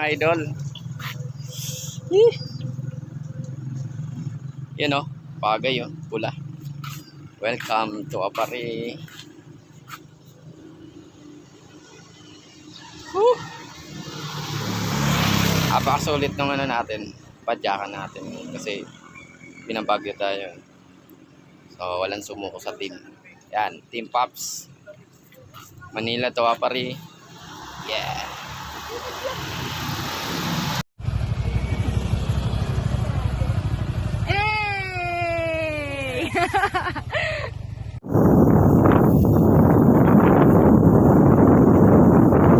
Idol. Yan o, bagay yun, pula. Welcome to Apari. Apakasulit nung ano natin, padyakan natin. Kasi binabagyo tayo. So walang sumuko sa team. Yan, Team Pops. Manila to Apari. Yeah. Hey!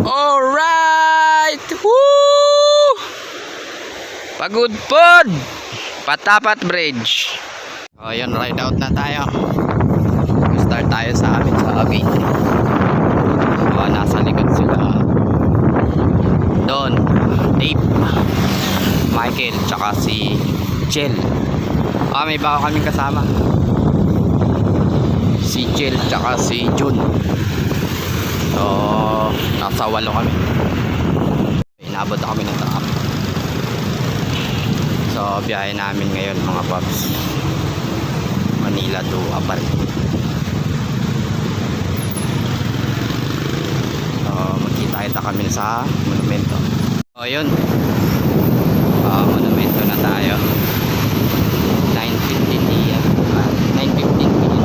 Alright! Woo! Pagod pod! Patapat Bridge. O yun, ride out na tayo. Start tayo sa amin sa Avi. O, nasa likod sila. Don, Dave, Michael, tsaka si Jill. May baka kaming kasama. Si Jill, tsaka si Jun. So, nasa 8 kami. Inabot na kami ng truck. So, biyahe namin ngayon mga paps. Manila to Apari. So, magkita-kita kami sa monumento. So, yun. Monumento na tayo. 9:15 p.m. 9:15 p.m.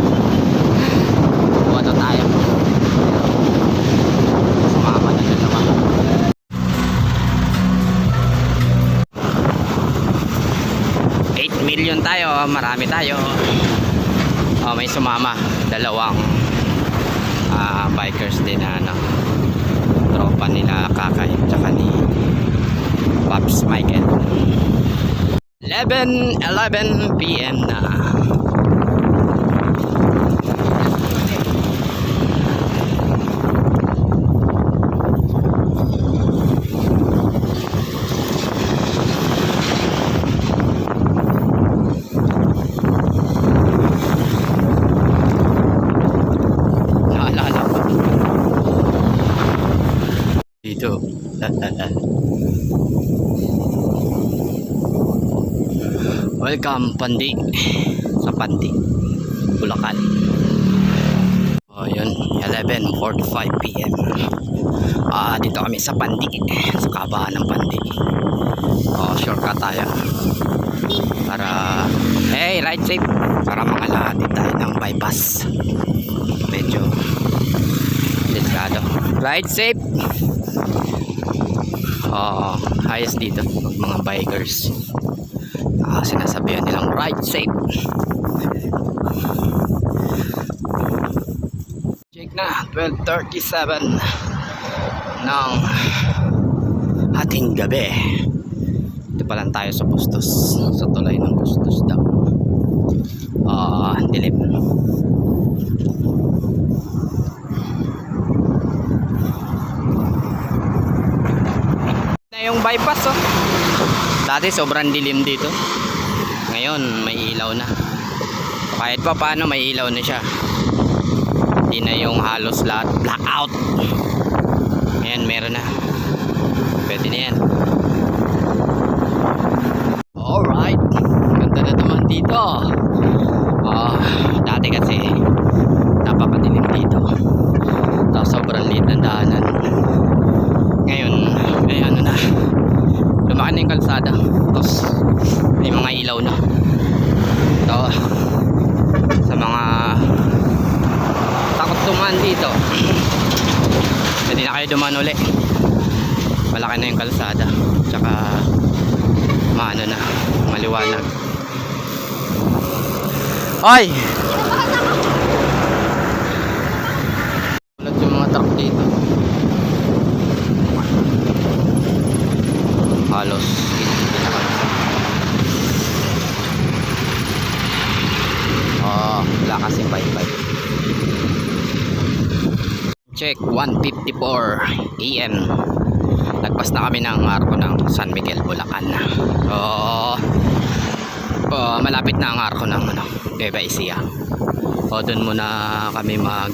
Buwato tayo. Sumama na dalawa. 8 million tayo. Marami tayo. May sumama. Dalawang bikers din na tropa nila Kakay tsaka ni Pops Michael. 11 p.m. na. Naalala ko dito. Welcome Pandi sa Pandi, Bulacan. Yun, 11:45 p.m. Dito kami sa Pandi, sa kabahan ng Pandi. Shortcut tayo para ride safe, para makalahatid tayo ng bypass. Medyo delikado. Ride safe. Ayos dito mga bikers. Sinasabihan nilang ride safe. Check na, 12:37 ng ating gabi. Dito pa lang tayo sa Bustos, sa tulay ng Bustos daw. Dilim. Na yung bypass dati sobrang dilim dito. Ngayon may ilaw na. Kahit pa paano may ilaw na siya. Hindi na yung halos lahat blackout. Ayan, meron na. Pwede na yan. Alright, ganda na naman dito. Dati kasi napakadilim dito. Tapos sobrang liit ng daanan. Ngayon may ano na, lumaki na yung kalsada. Tapos may mga ilaw na. So, sa mga takot dumaan dito, pwede na kayo dumaan uli. Malaki na yung kalsada. Tsaka maano na, maliwanag. Hoy! Ulat yung mga truck dito. Halos wala kasi bye-bye. Check, 1:54 AM. Nagpas na kami ng arko ng San Miguel, Bulacan. Malapit na ang arko ng Nueva Ecija. Doon muna kami mag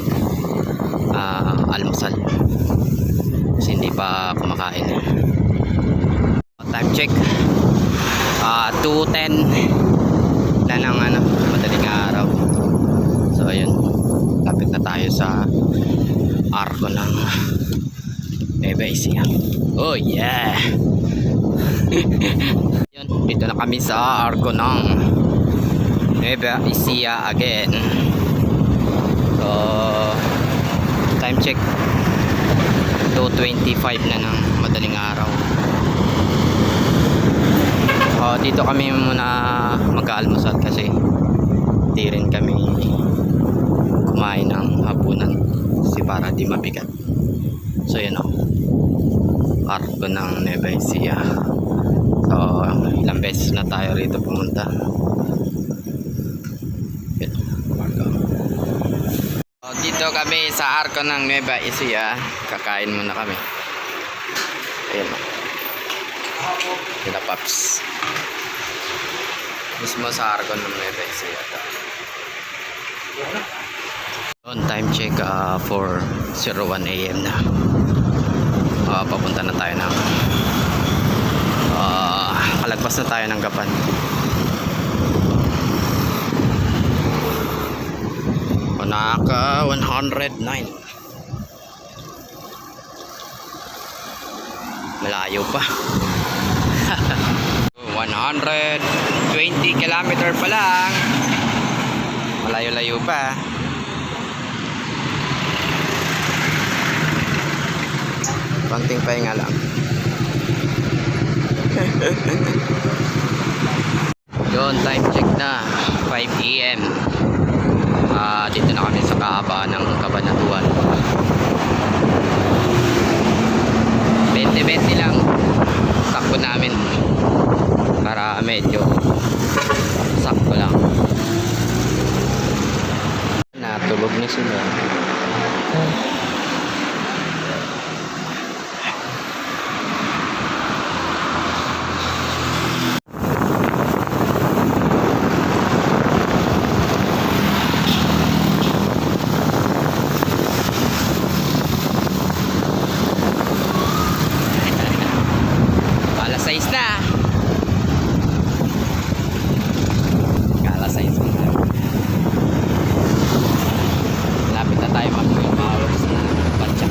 almusal kasi hindi pa kumakain. check 2:10 na ng madaling araw. So ayun, lapit na tayo sa arko ng Nueva Ecija. Oh yeah. Yun, dito na kami sa arko ng Nueva Ecija again. So time check 2:25 na ng madaling araw. Dito kami muna mag-aalmusal kasi di rin kami kumain ng hapunan kasi para di mabigat. So yun arko ng Nueva Ecija. So ilang beses na tayo rito pumunta. Yun, arko. Dito kami sa arko ng Nueva Ecija. Kakain muna kami. Ayun sila Paps mismo sa arko ng Nueva Ecija. On time check 4:01 AM na. Papunta na tayo ng kalagpas na tayo ng Gapan. Naka 109. Malayo pa. 120 kilometer pa lang. Malayo-layo pa. Konting pahinga lang. Yun, time check na 5 AM. Dito na kami sa kahabaan ng Cabanatuan. 20-20 lang sakto namin para medyo sakto lang. Natulog na sila. Alas 6 na. Alas 6 na. Lapit na tayo mag-12 hours na batya.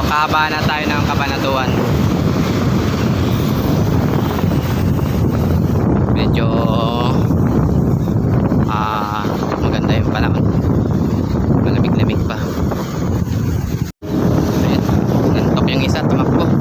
Kahaba na tayo ng Cabanatuan. Medyo maganda yung panahon. Malamig-lamig pa. Ayan, nantok yung isa, tumakbo. Okay.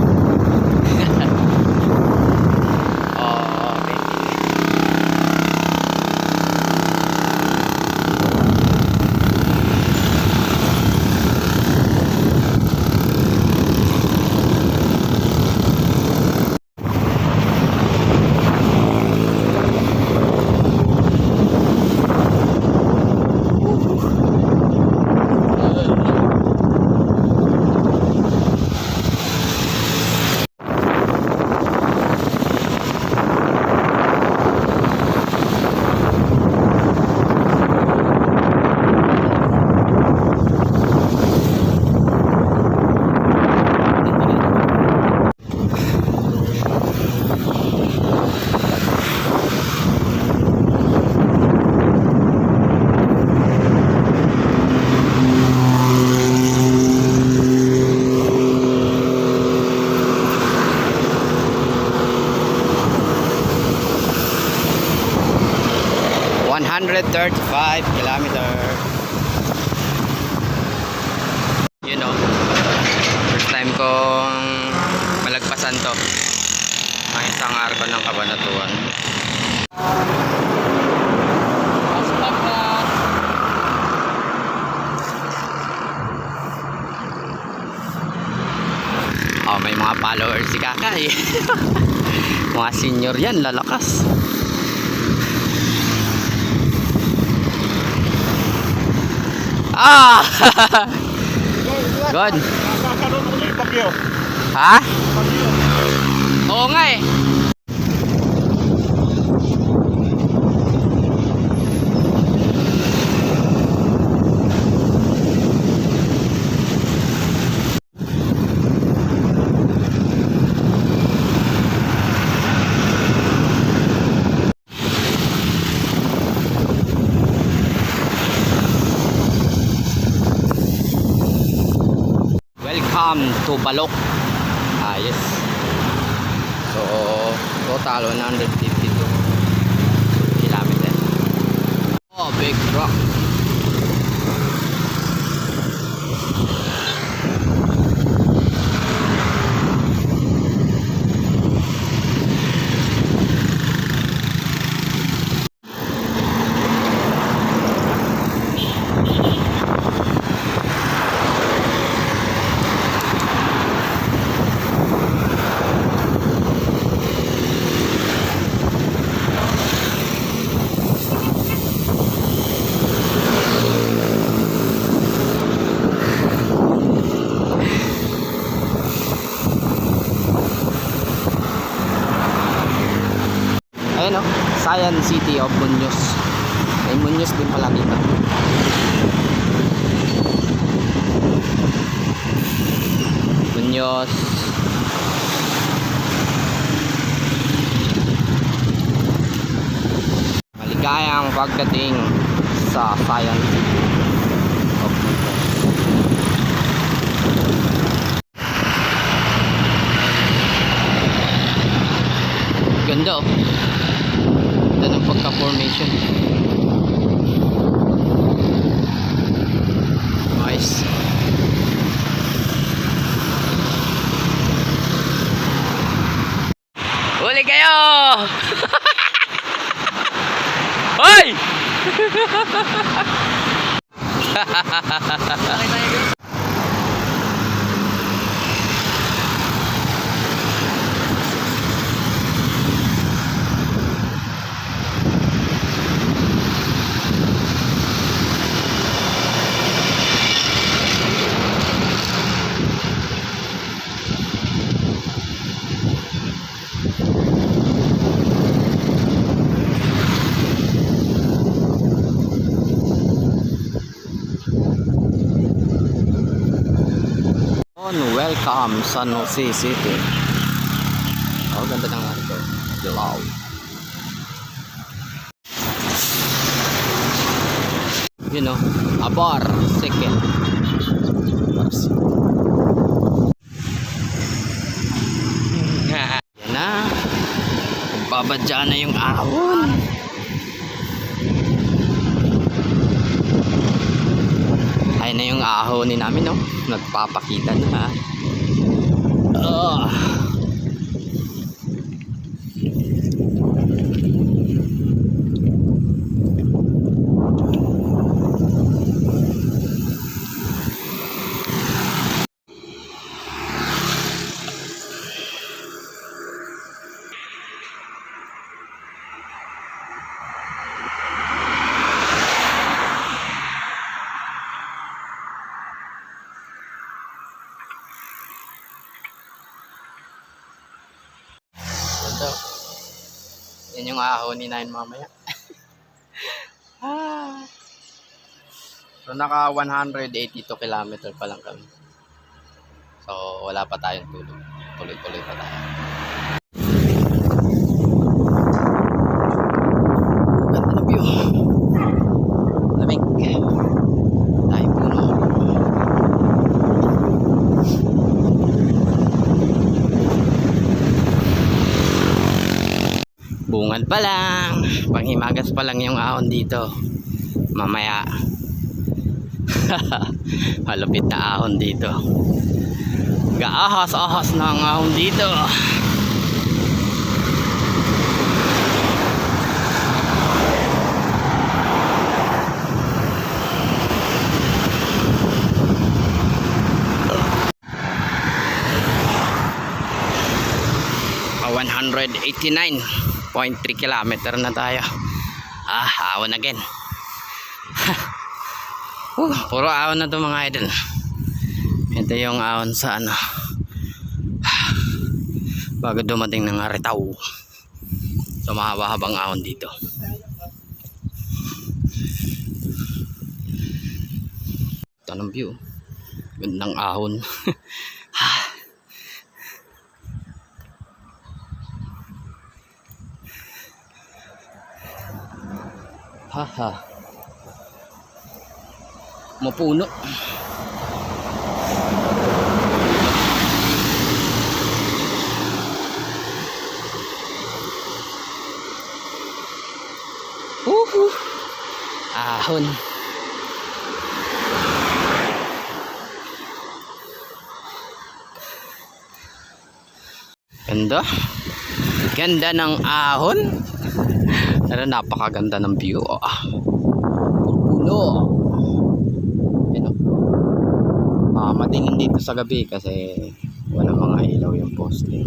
...135 kilometer. You know, first time kong malagpasan to. Ang isang arko ng Cabanatuan. May mga followers si Kakay. Mga senior yan, lalakas. God. Ha? Oo nga eh. welcome to Balok. Yes. So total 152 kilometer. Oh, big rock. Ayan o, Science City of Muñoz. May Muñoz din pala dito. Muñoz. Maligayang pagdating sa Science City of Muñoz. Ganda oh. Ganda ng pagka-formation. Nice. Huli kayo! Hoy! Welcome San Jose City. Oh, ganda ng ito. Dilaw. You know, Abar second. Yan na. Babadya na yung ahon. Ayun na yung ahonin namin, no? Nagpapakita na. Yan yung ahonin namin mamaya. So naka 182 kilometer pa lang kami. So wala pa tayong tulog. Tuloy-tuloy pa tayo. Ganda na view. Lamig. Tayo puno. Bungad pa lang. Panghimagas pa lang yung ahon dito. Mamaya. Malupit na ahon dito. Gaahas-ahas na ang ahon dito. A 189.3 kilometer na tayo. Ahon again. Puro ahon na to mga idol. Ito yung ahon sa ano, bago dumating ng Aritaw. So mahaba-habang ahon dito. Ito ng view. Gandang ahon. Haha. Mapuno. ahon. Ganda. Ganda ng ahon. Pero napakaganda ng view. Puno. Yan o. Madilim dito sa gabi kasi walang mga ilaw yung poste.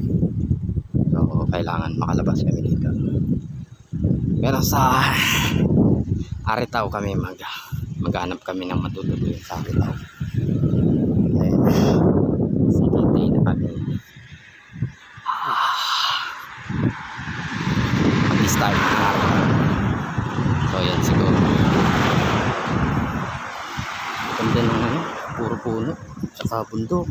So kailangan makalabas kami dito. Pero sa Aritaw kami maghanap kami ng matutuluyan sa Aritaw. Ayun. Sige, na kami. Start na araw. So yan siguro. Ganda ng puro puno tsaka bundok.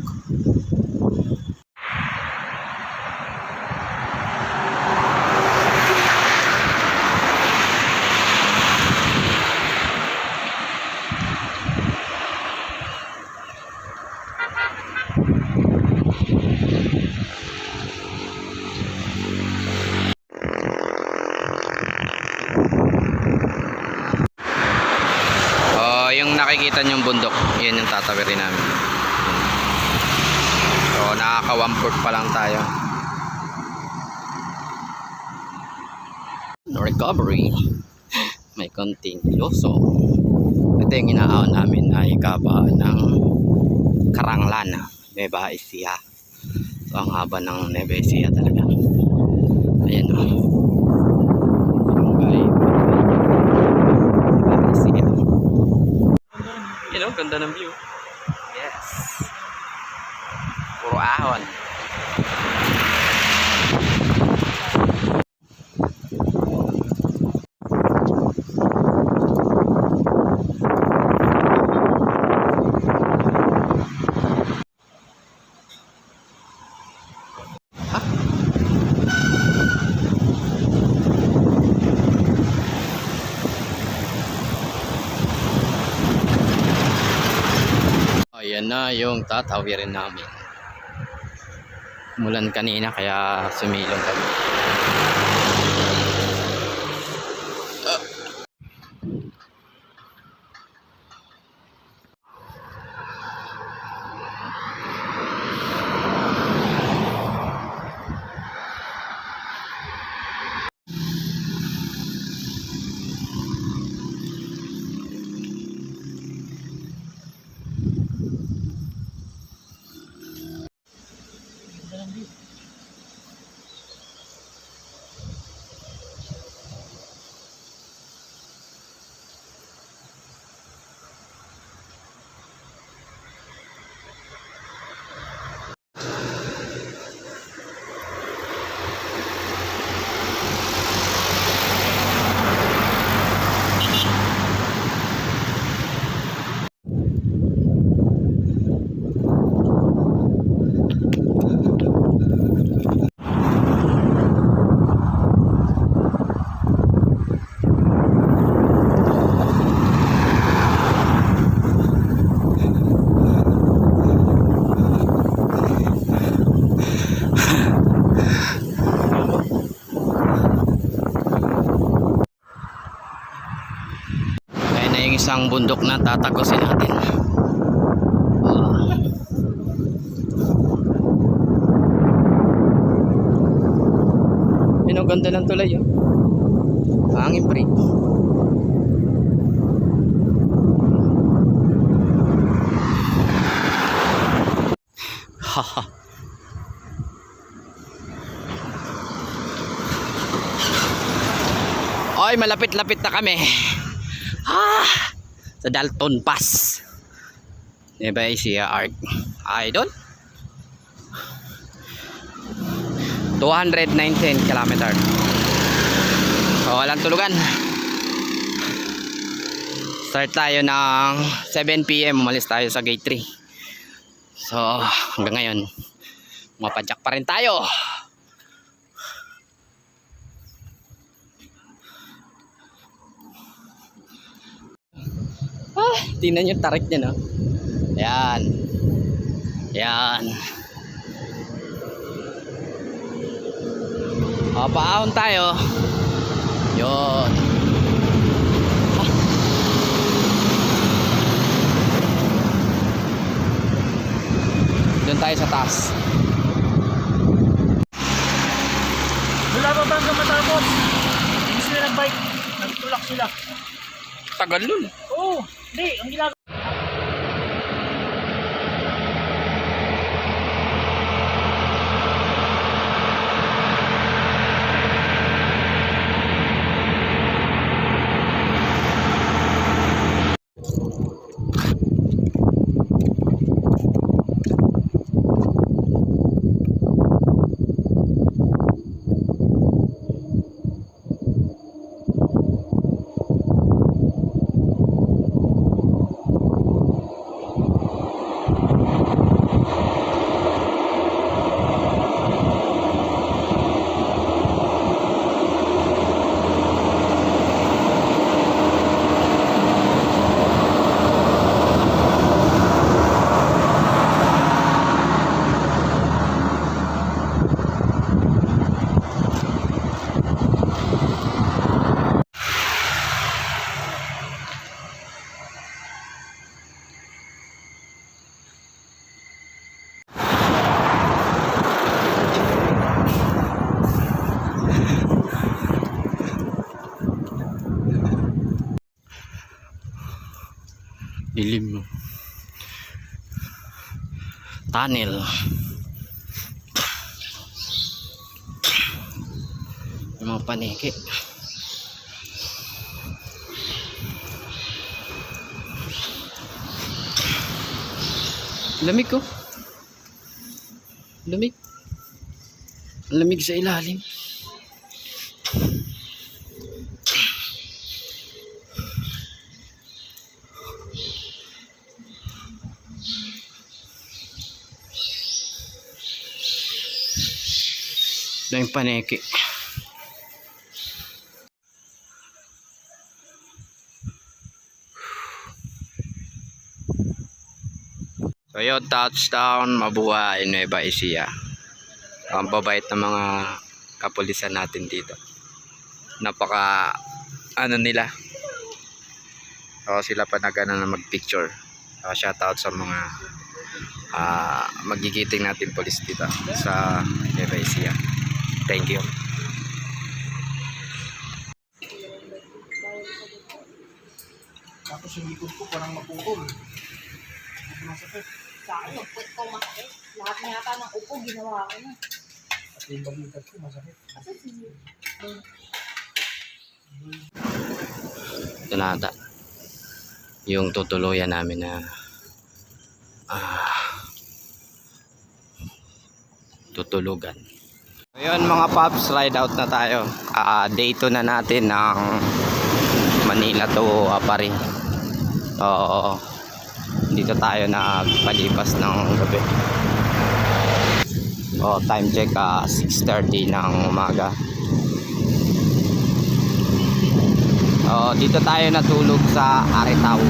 Yung nakikita nyong bundok, yan yung tatawirin namin. So nakaka 1/4 pa lang tayo. Recovery. May konting loso. Ito yung inaahon namin ay kabaan ng Karanglan, Nueva Ecija. So ang haba ng Nueva Ecija talaga. Ayan o. Ganda ng view. Yes. Puro ahon. Ayan na yung tatawirin namin. Umulan kanina kaya sumilong kami. Isang bundok na tatagosin natin. Ang ganda ng tulay oh. Hangin pre. Haha. Oy, malapit-lapit na kami. Sa Dalton Pass, Nueva Ecija Arc Idol. 219 km. So walang tulugan. Start tayo ng 7 PM. Umalis tayo sa gate 3. So hanggang ngayon mapadyak pa rin tayo. Tingnan nyo tarik niya no. Ayan. Ayan. Paahon tayo. Yun. Doon tayo sa taas. Wala pa ba hanggang matapos? Hindi sila nag-bike. Nagtulak sila. Tagal nun. Oo. Hindi. Ang ginagawa. Dilim. Tunnel. Yung mga paneke. Lamig ko. Lamig. Lamig sa ilalim. Na yung paneke. So yun, touchdown, mabuhay, Nueva Ecija. Ang babait ng mga kapulisan natin dito. Napaka ano nila. So sila pa na gana na mag-picture. So, shout out sa mga magigiting natin police dito sa Nueva Ecija. Thank you. Tapos yung likod ko parang maputol. Masakit. Sa akin, magput ko masakit. Lahat na yata ng upo, ginawa ko na. At yung balikat ko masakit. Kasi Ito na ata yung tutuluyan namin na tutulugan. Ayun mga paps, ride out na tayo. Day 2 na natin ng Manila to Apari. Oo. Dito tayo nagpalipas ng gabi. Time check 6:30 ng umaga. Dito tayo natulog sa Aritao.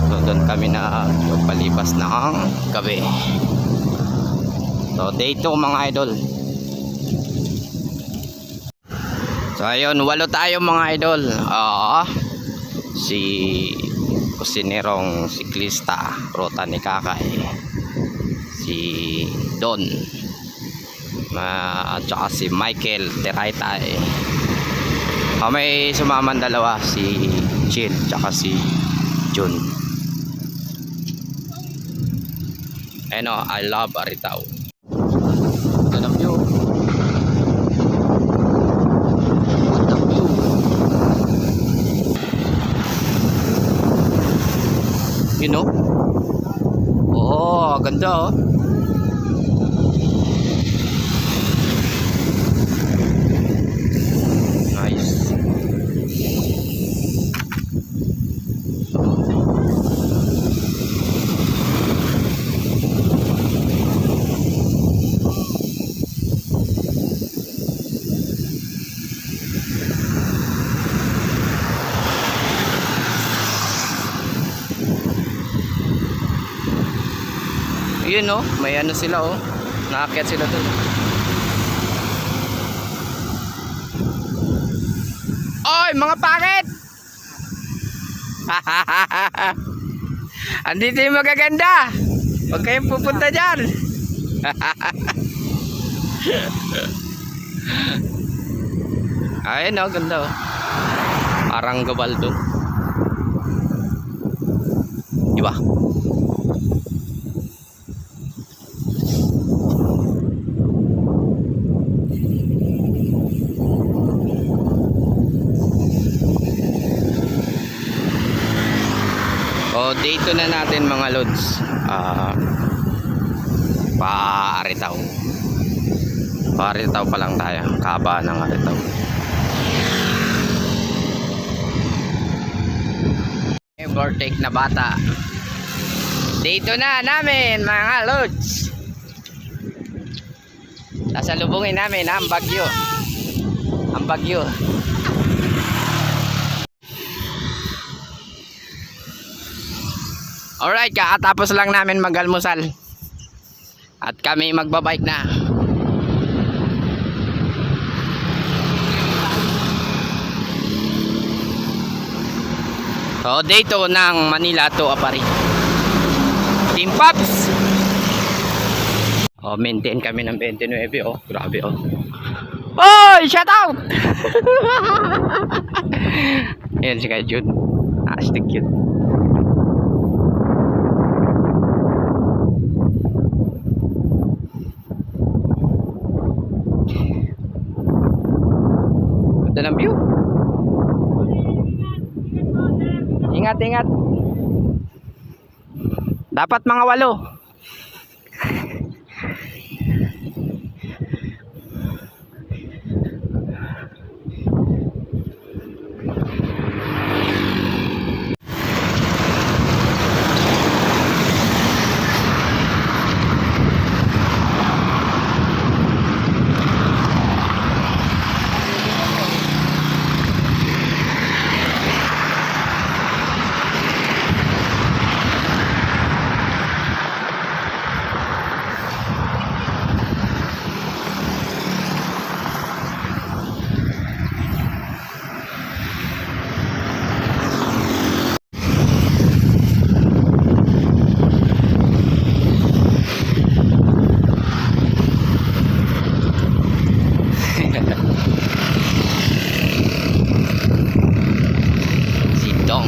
So doon kami nagpalipas ng gabi. So day 2 mga idol. So ayun, 8 tayo mga idol. Si kusinerong siklista, ruta ni Kakay, si Don, at saka si Michael Teraytay. May sumaman dalawa, si Chill tsaka si Jun. Ano, I love Aritao. Ganda view. Ganda view. You know? Oh, ganda oh. Nice. Yun oh, may ano sila oh. Naakyat sila doon. Oy, mga pangit! Andito yung magaganda. Huwag kayong pupunta dyan. Ayun oh, ganda oh. Parang gabal doon. Diba? O, dito na natin mga lods. Pa-Aritaw. Pa-Aritaw pa lang tayo. Kaba ng Aritaw. Overtake na bata. Dito na namin mga lods. Sasalubungin namin ang bagyo. Ang bagyo. Alright, kakatapos lang namin mag-almusal. At kami magbabike na. So, dito ng Manila to Apari. Team Pops! Oh, maintain kami ng 29. Oh, grabe oh. Oy, shout out! Ayan si Kuya Jude. Astig cute. Ganda ng view. Ingat, ingat. Dapat mga 8. Sidong.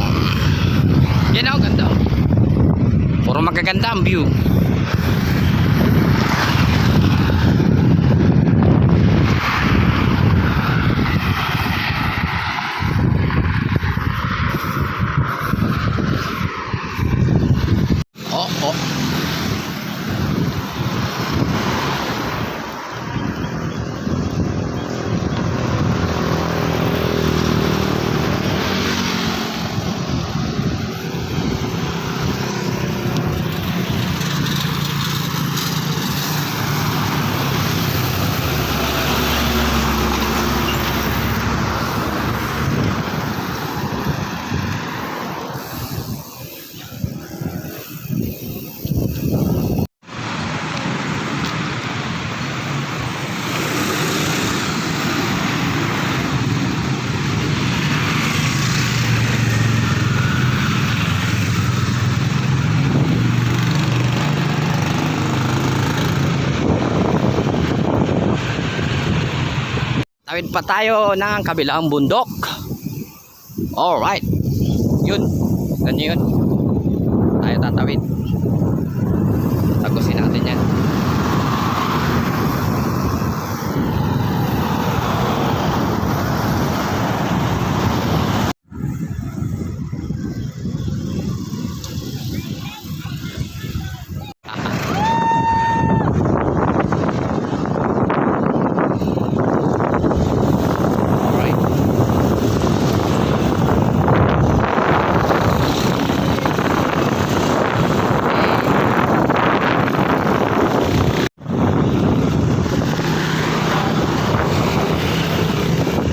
Yan oh, ganda. Puro magaganda ang view. Oh, oh. Tawid pa tayo ng kabilang bundok. Alright. Yun. Ganyan yun. Tayo tatawid. Tagusin natin yan.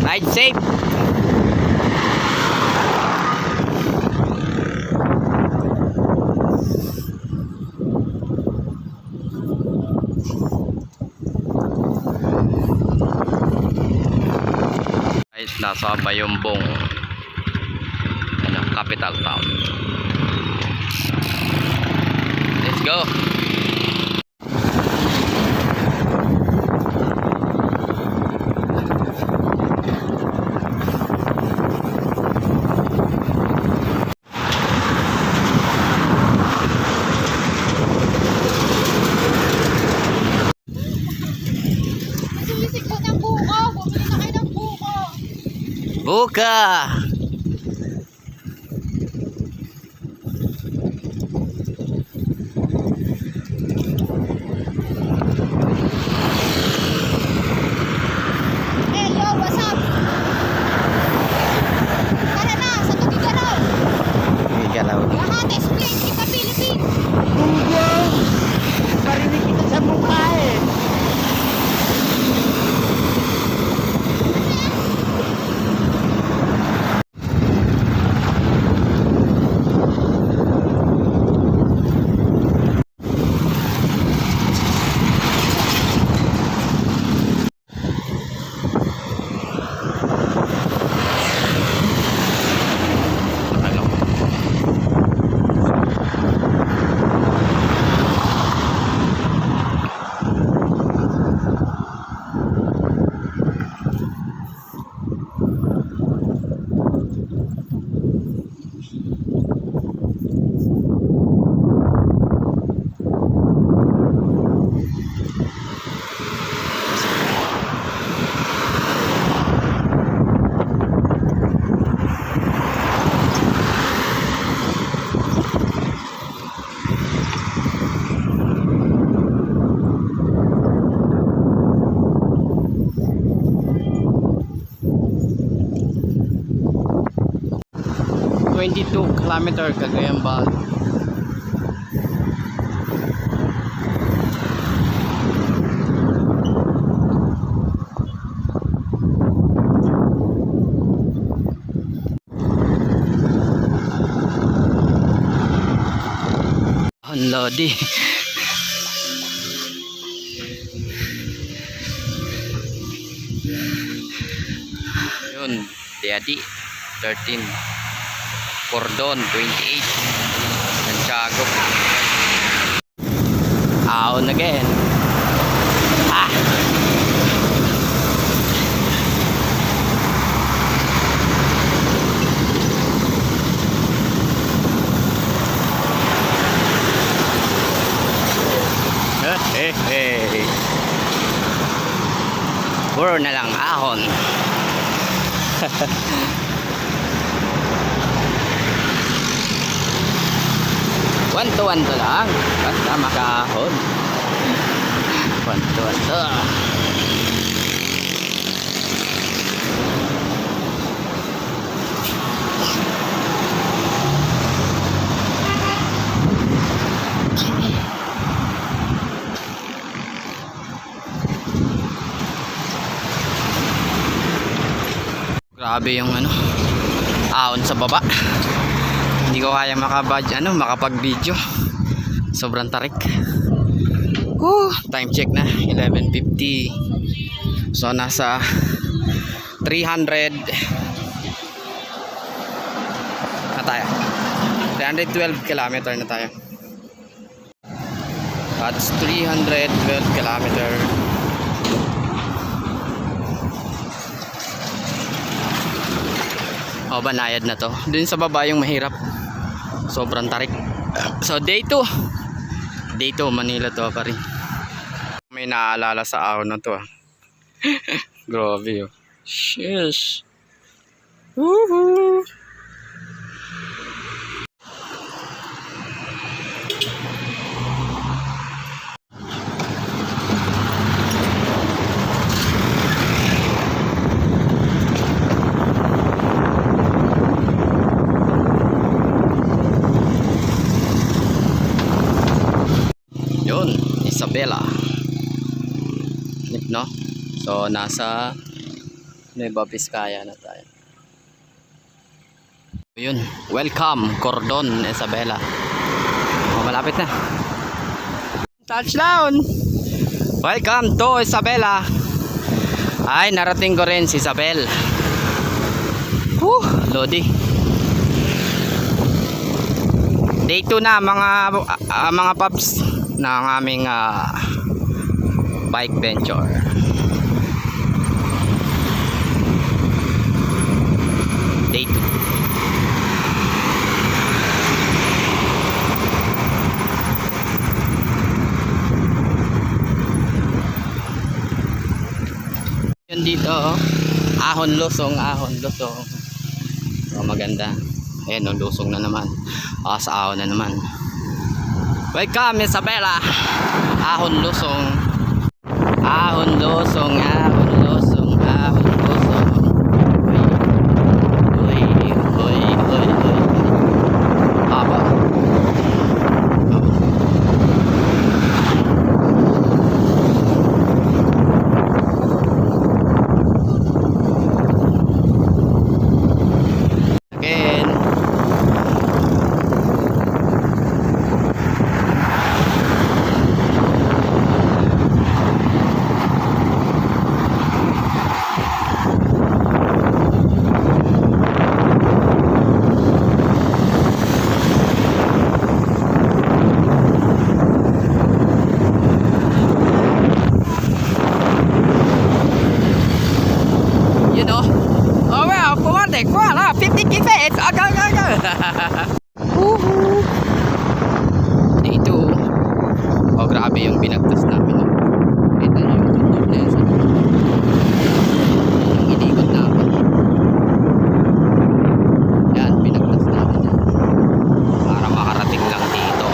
Ride safe. Guys, nasa Bayumbong, capital town. Let's go. Uka! Hey, yo, what's up? Tara na, sa Tugigaraw. Igalaw. Lahat explain kita Philippines. Parinig kita sa mukha eh. Ano? Kilometer Cagayan Valley. Ang lodi. Yun, Diadi 13, Cordon 28, Santiago. Ahon again. Ah! Hey, hey. Puro na lang ahon. One to lang. Basta makahon. One to. Grabe yung ahon sa baba. Hindi ko kaya makapag-video. Sobrang tarik. Time check na 11:50. So nasa 300 na tayo. 312 kilometer na tayo. That's 312 kilometer. Banayad na to. Dun sa baba yung mahirap. Sobrang tarik. So day 2 Manila to pa rin. May naaalala sa ahon na to. Grabe Sheesh. Woohoo. Isabela, no? So nasa Nueva Vizcaya na tayo. Yun, welcome Cordon, Isabela. Malapit na. Touchdown. Welcome to Isabela. Ay, narating ko rin si Isabel. Lodi. Day 2 na mga paps ng aming bike venture. Day 2. Yun dito, ahon losong. maganda. Ayan, lusong na naman. Sa ahon na naman. Welcome, Isabela. Ahon lusong. Ahon lusong, ahon lusong, ahon lusong. Uy, uy, uy, uy, uy. Haba. Again. You know. Oh well, kumante, kuha na, 50 kids. Aga. Dito. Oh, grabe yung binagtas namin. Kita niyo yung tunog na yun. Yung inikot namin. Yan, binagtas namin. Para makarating lang dito.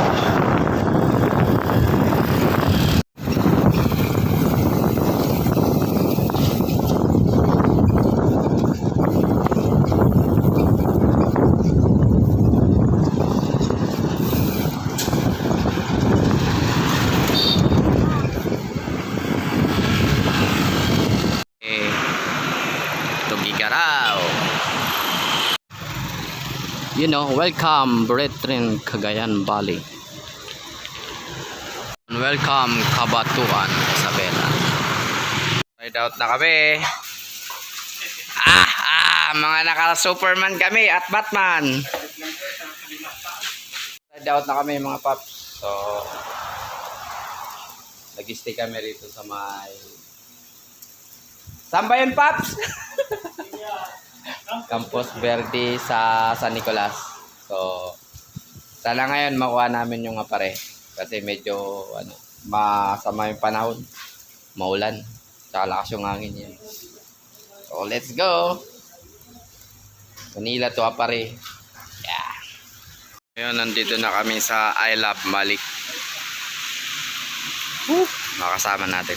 Tugigaraw. You know, welcome Brethren Cagayan Valley. Welcome Kabatuan, Isabela. Ride out na kami. Mga naka-Superman kami at Batman. Ride out na kami mga paps. So, nag-stay kami rito sa may... Saan ba yun, Paps? Campos Verde sa San Nicolas. So, sana ngayon makuha namin yung apare. Kasi medyo masama yung panahon. Maulan. Tsaka lakas yung hangin yan. So, let's go! Manila to apare. Yeah. Ngayon, nandito na kami sa I Love Malik. Makasama natin.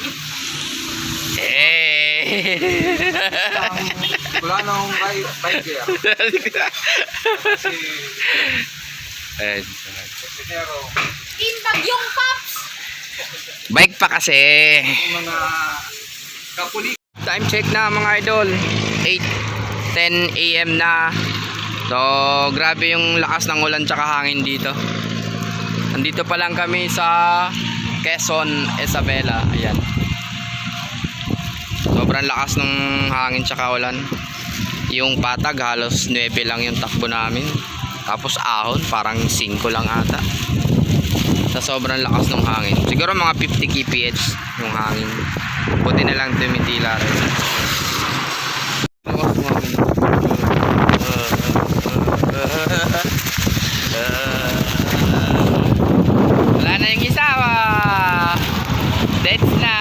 Wala na akong bike kaya. Kasi... Team Bagyong Pops! Bike pa kasi. Mga kapuli. Time check na mga idol. 8:10 AM na. So, grabe yung lakas ng ulan tsaka hangin dito. Nandito pa lang kami sa Quezon, Isabela. Ayan. Sobrang lakas ng hangin tsaka ulan. Yung patag halos 9 lang yung takbo namin. Tapos ahon parang 5 lang ata. Sa sobrang lakas ng hangin. Siguro mga 50 kph yung hangin. Buti na lang tumitila rin. Wala na yung isa. Dead na.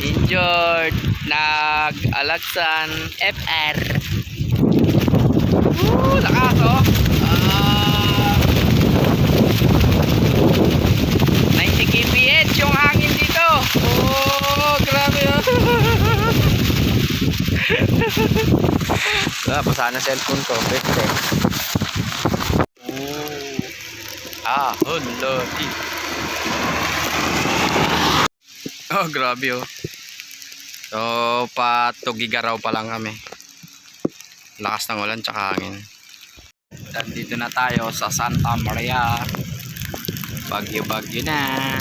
Injured. Nag-alaksan FR. Lakas oh. 90 kph yung hangin dito. Oh, grabe oh. Pasana cellphone ko. Pwede. Lodi. Oh, grabe oh. So, patugigaraw pa lang kami. Lakas ng ulan tsaka hangin. Dito na tayo sa Santa Maria. Bagyo-bagyo na.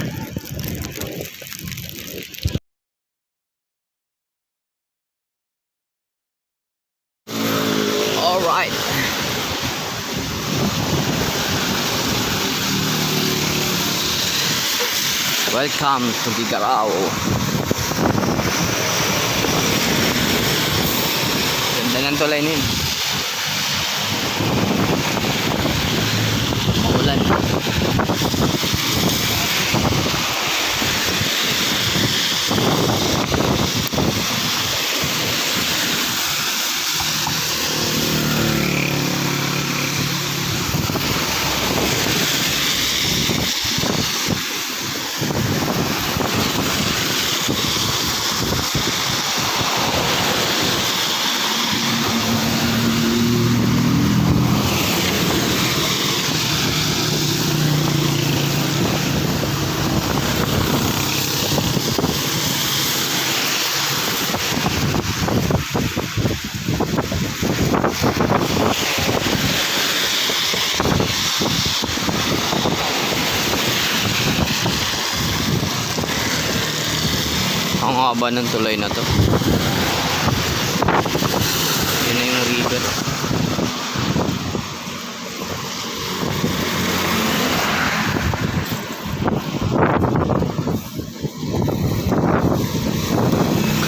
Alright. Welcome to Gigaraw. Ganda ng tulay nun. Maulan. Ang haba ng tulay na to. Yun na yung river.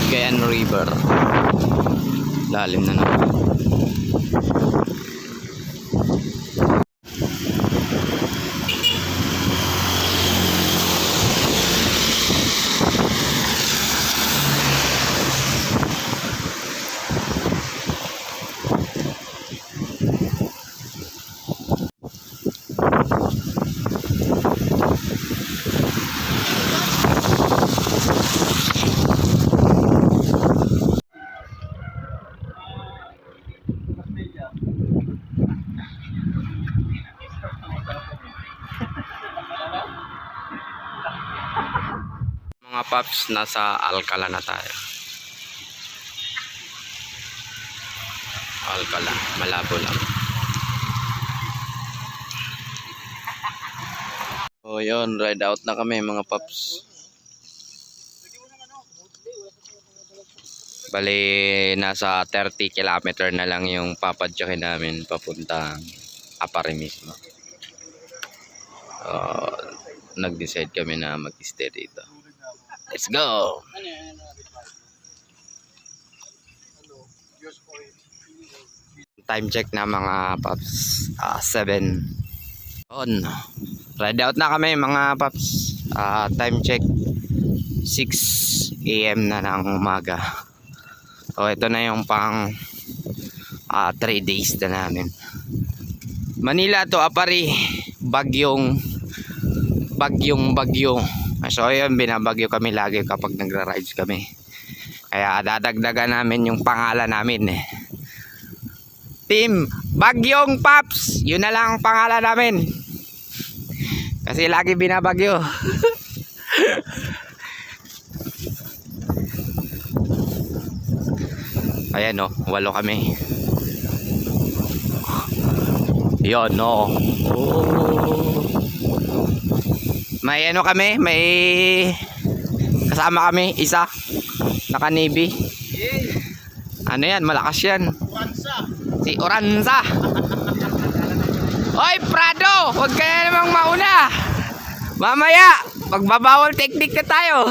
Cagayan River. Lalim na naman. Mga paps, nasa Alcala na tayo. Alcala, malabo lang. So yun, ride out na kami mga paps. Bali, nasa 30 kilometer na lang yung papadyakin namin papuntang Apare mismo. Nag-decide kami na mag-stay dito. Let's go! Time check na mga paps, 7 on. Ride out na kami mga paps. Time check 6 AM na ng umaga. So ito na yung pang 3 days na namin. Manila to Apare, bagyong bagyo. So yun, binabagyo kami lagi kapag nagra-rides kami. Kaya dadagdagan namin yung pangalan namin eh. Team Bagyong Paps, yun na lang ang pangalan namin. Kasi lagi binabagyo. Ayan o, 8 kami. Yun no. May ano kami, may kasama kami, isa naka-navy. Ano yan, malakas yan. Si Oranza. Oy Prado, huwag kaya namang mauna. Mamaya, magbabawal technique na tayo.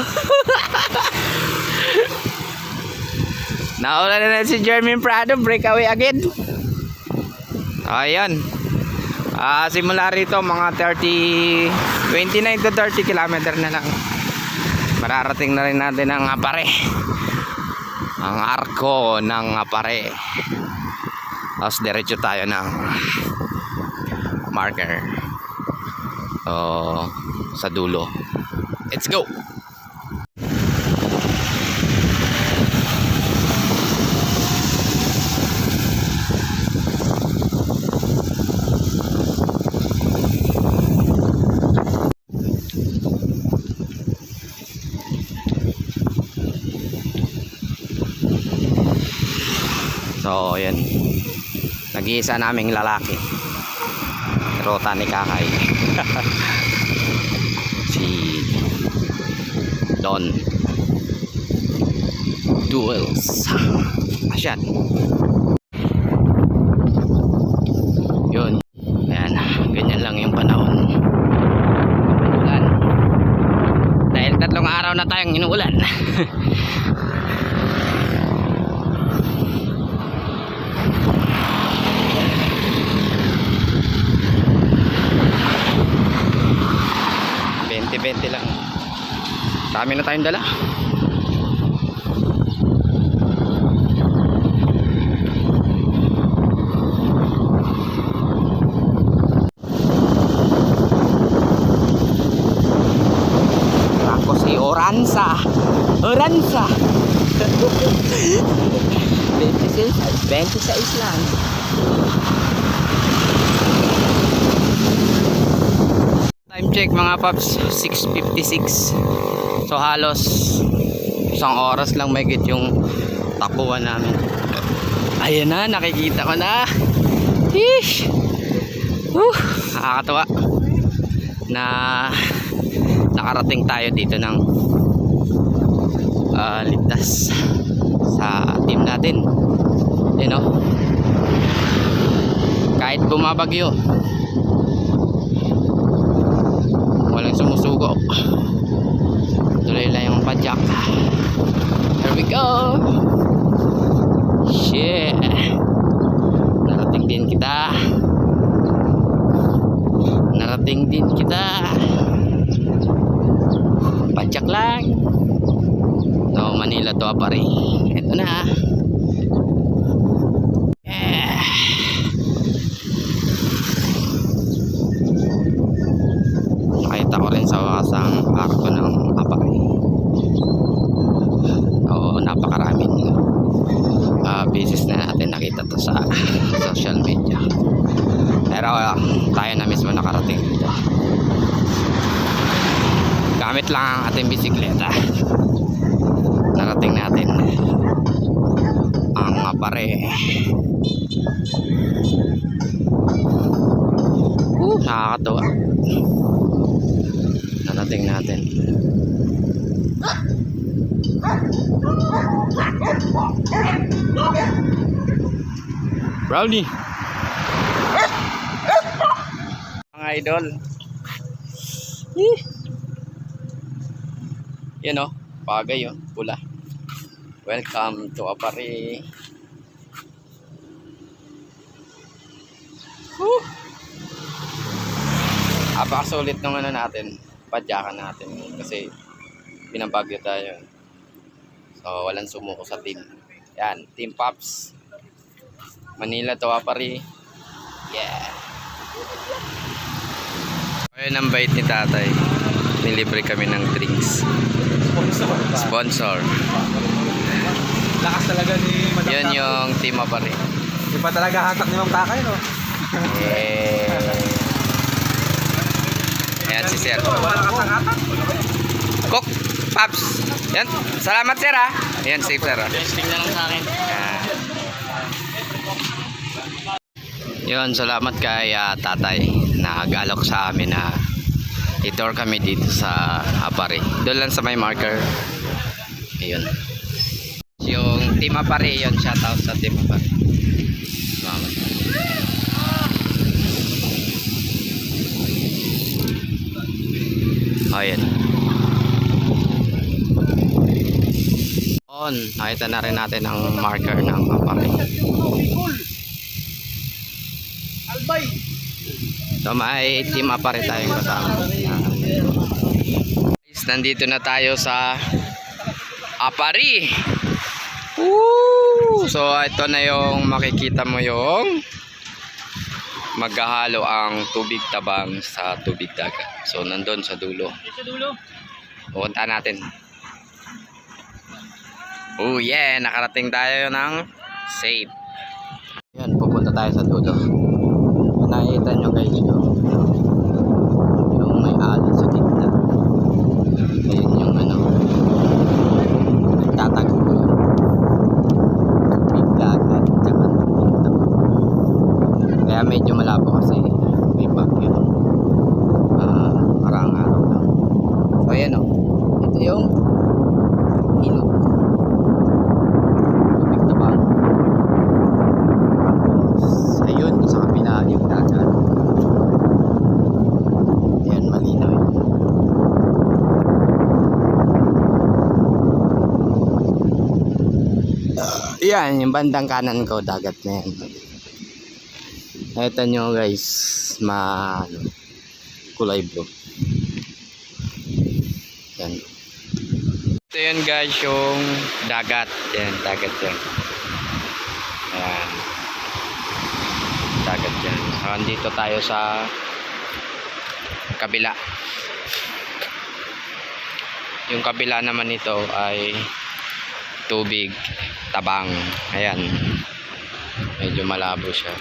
Nauna na si Jermaine Prado, breakaway again. Ayan. Simula rito mga 29 to 30 kilometer na lang. Mararating na rin natin ang Apare. Ang arko ng Apare. Tapos diretso tayo ng marker. Sa dulo. Let's go! So, ayan. Nag-iisa naming lalaki. Rota ni Kakay. Si Don Duels. Asyan. Yun. Ayan. Ganyan lang yung panahon. Ulan. Dahil 3 araw na tayong inuulan. Bente lang. Dami na tayong dala. Ako si Oranza. 26 lang. Time check mga paps, 6:56. So halos 1 oras lang mahigit yung takbuhan namin. Ayan na, nakikita ko na. Hish! Nakakatawa na nakarating tayo dito ng ligtas sa team natin. You know, kahit bumabagyo, walang sumusugo. Tuloy lang yung padyak. Here we go. Shit. Narating din kita. Narating din kita. Padyak lang. No, Manila to pare. Ito na. Nakita ko rin sa wakas ang arko ng apay. Oo, napakaraming beses na natin nakita to sa social media. Pero tayo na mismo nakarating dito. Gamit lang ang ating bisikleta. Narating natin ang apare. Nakakatawa. Narating natin. Brownie. Mga idol. Yan o, bagay o, pula. Welcome to Apare. Apakasulit nung ano natin, padyakan natin kasi binabagyo tayo. So walang sumuko sa team. Yan, Team Pops. Manila to Apare. Yeah. Ayun ang bait ni tatay. Nilibre kami ng drinks. Sponsor. Lakas talaga ni Madam. Yan yung Team Apare. Iba talaga hatak ni Ma'am Takay, no? Ayan si Sir. Malakas ang hatak. Cook, Pops. Yan. Salamat Sir ha. Ayan safe Sir ha. Testing na lang sa akin. Yun, salamat kay tatay na galok sa amin na i-tour kami dito sa Apare. Doon lang sa may marker. Ayun. Yung Team Apare yun. Shoutout sa Team Apare. Salamat. Ayun. Nakita na rin natin ang marker ng Apare. Albay. So may Team Apare tayong kasama. Guys, nandito na tayo sa Apare. Woo! So ito na yung makikita mo yung maghahalo ang tubig tabang sa tubig dagat. So nandun sa dulo. Sa dulo. Pupunta natin. Oh yeah, nakarating tayo ng safe. Yan, pupunta tayo sa dulo. Nakita nyo guys yung may alon sa gitna. Ayun yung ano, nagtatago yung tubig dagat tsaka tubig tabang. Kaya medyo malabo kasi may bagyo. Parang araw lang. So ayan o, ito yung ilog. Tubig tabang. Tapos ayun sa kabila yung dagat. Ayan, malinaw yun. Yan, yung bandang kanan ko, dagat na yan. Ito nyo guys, kulay blue. Yan. Ito yun guys, yung dagat. Yan, dagat yan. Ayan. Dagat yan. So, andito tayo sa kabila. Yung kabila naman ito ay tubig tabang. Ayan. Medyo malabo siya.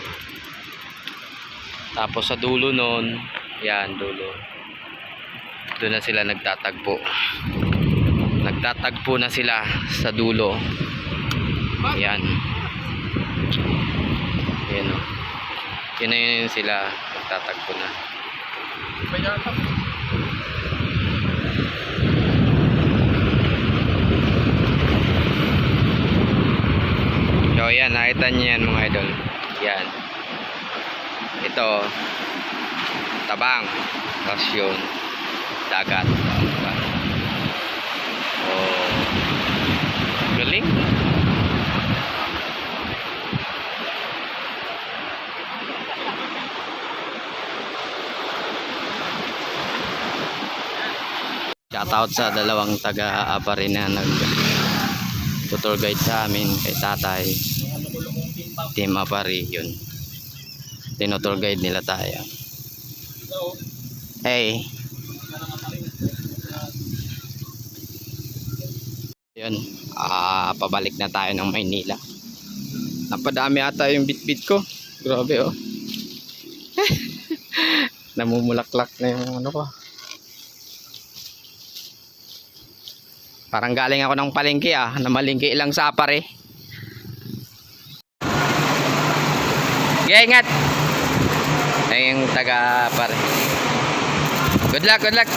Tapos sa dulo nun, yan, dulo. Doon na sila nagtatagpo. Nagtatagpo na sila sa dulo. Ayan. Ayan o. Yun na yun sila. Nagtatagpo na. Ayan, nakita niyo yan mga idol. Yan. Ito, tabang. Tapos yun, dagat. Oh, galing. Shoutout sa dalawang taga-apari na tour guide sa amin kay tatay. Team Apari yun. Tinotour guide nila tayo. Hey. Yun. Pabalik na tayo ng Maynila. Napadami ata yung bitbit ko. Grabe oh. Namumulaklak na yung ano ko. Parang galing ako ng palengke namalingki lang sa Apari. Okay, ingat. Ay yung taga Apari. Good luck, good luck.